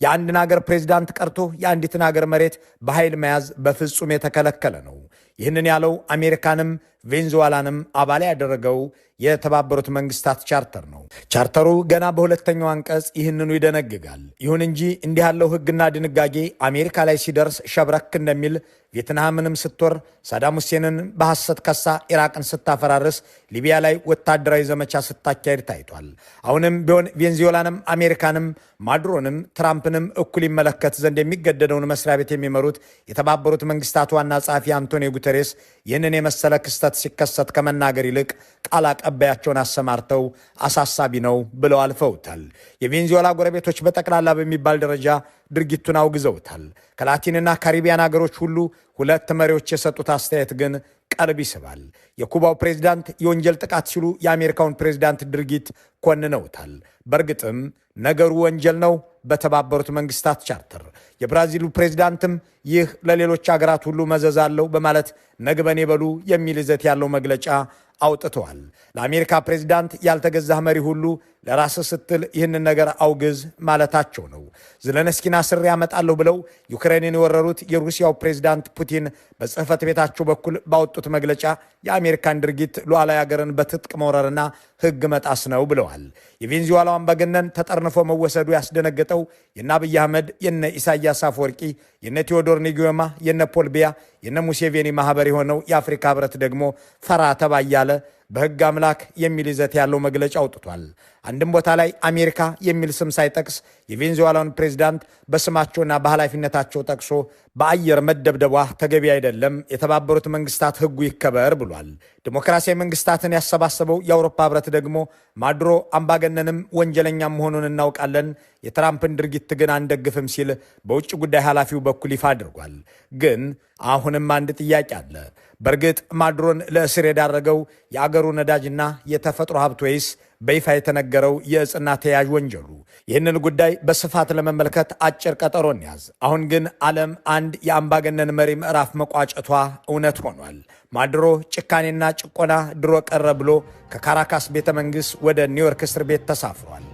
የአንድን ሀገር ፕሬዝዳንት ቀርቶ የአንዲትን ሀገር መሬት በኃይል መያዝ በፍጹም የተከለከለ ነው። ይህንን ያለው አሜሪካንም ቬንዙዌላንም አባል ያደረገው የተባበሩት መንግስታት ቻርተር ነው። ቻርተሩ ገና በሁለተኛው አንቀጽ ይህንኑ ይደነግጋል። ይሁን እንጂ እንዲህ ያለው ሕግና ድንጋጌ አሜሪካ ላይ ሲደርስ ሸብረክ እንደሚል ቪየትናምንም ስትወር፣ ሳዳም ሁሴንን በሐሰት ከሳ ኢራቅን ስታፈራርስ፣ ሊቢያ ላይ ወታደራዊ ዘመቻ ስታካሄድ ታይቷል። አሁንም ቢሆን ቬንዙዌላንም አሜሪካንም ማዱሮንም ትራምፕንም እኩል ይመለከት ዘንድ የሚገደደውን መስሪያ ቤት የሚመሩት የተባበሩት መንግስታት ዋና ጸሐፊ አንቶኒዮ ጉተሬስ ይህንን የመሰለ ክስተት ሲከሰት ከመናገር ይልቅ ቃል አቀባያቸውን አሰማርተው አሳሳቢ ነው ብለው አልፈውታል። የቬንዙዌላ ጎረቤቶች በጠቅላላ በሚባል ደረጃ ድርጊቱን አውግዘውታል። ከላቲንና ካሪቢያን ሀገሮች ሁሉ ሁለት መሪዎች የሰጡት አስተያየት ግን ቀልብ ይስባል። የኩባው ፕሬዝዳንት የወንጀል ጥቃት ሲሉ የአሜሪካውን ፕሬዝዳንት ድርጊት ኮንነውታል። በእርግጥም ነገሩ ወንጀል ነው በተባበሩት መንግስታት ቻርተር። የብራዚሉ ፕሬዝዳንትም ይህ ለሌሎች ሀገራት ሁሉ መዘዝ አለው በማለት ነግበኔ በሉ የሚል ይዘት ያለው መግለጫ አውጥተዋል። ለአሜሪካ ፕሬዝዳንት ያልተገዛህ መሪ ሁሉ ለራስህ ስትል ይህንን ነገር አውግዝ ማለታቸው ነው። ዘለንስኪን አስሬ ያመጣለሁ ብለው ዩክሬንን የወረሩት የሩሲያው ፕሬዝዳንት ፑቲን በጽህፈት ቤታቸው በኩል ባወጡት መግለጫ የአሜሪካን ድርጊት ሉዓላዊ ሀገርን በትጥቅ መውረርና ሕግ መጣስ ነው ብለዋል። የቬንዙዌላው አምባገነን ተጠርንፎ መወሰዱ ያስደነገጠው የነ አብይ አህመድ፣ የነ ኢሳያስ አፈወርቂ፣ የነ ቴዎዶር ኒጊዮማ፣ የነ ፖል ቢያ፣ የነ ሙሴቬኒ ማህበር የሆነው የአፍሪካ ህብረት ደግሞ ፈራ ተባ እያለ በሕግ አምላክ የሚል ይዘት ያለው መግለጫ አውጥቷል። አንድም ቦታ ላይ አሜሪካ የሚል ስም ሳይጠቅስ የቬንዙዌላውን ፕሬዝዳንት በስማቸውና በኃላፊነታቸው ጠቅሶ በአየር መደብደቧ ተገቢ አይደለም፣ የተባበሩት መንግስታት ሕጉ ይከበር ብሏል። ዲሞክራሲያዊ መንግስታትን ያሰባሰበው የአውሮፓ ህብረት ደግሞ ማዱሮ አምባገነንም ወንጀለኛም መሆኑን እናውቃለን፣ የትራምፕን ድርጊት ግን አንደግፍም ሲል በውጭ ጉዳይ ኃላፊው በኩል ይፋ አድርጓል። ግን አሁንም አንድ ጥያቄ አለ። በእርግጥ ማዱሮን ለእስር የዳረገው የአገሩ ነዳጅና የተፈጥሮ ሀብት ወይስ በይፋ የተነገረው የእጽና ተያዥ ወንጀሉ? ይህንን ጉዳይ በስፋት ለመመልከት አጭር ቀጠሮን ያዝ። አሁን ግን ዓለም አንድ የአምባገነን መሪ ምዕራፍ መቋጨቷ እውነት ሆኗል። ማዱሮ ጭካኔና ጭቆና ድሮ ቀረ ብሎ ከካራካስ ቤተ መንግሥት ወደ ኒውዮርክ እስር ቤት ተሳፍሯል።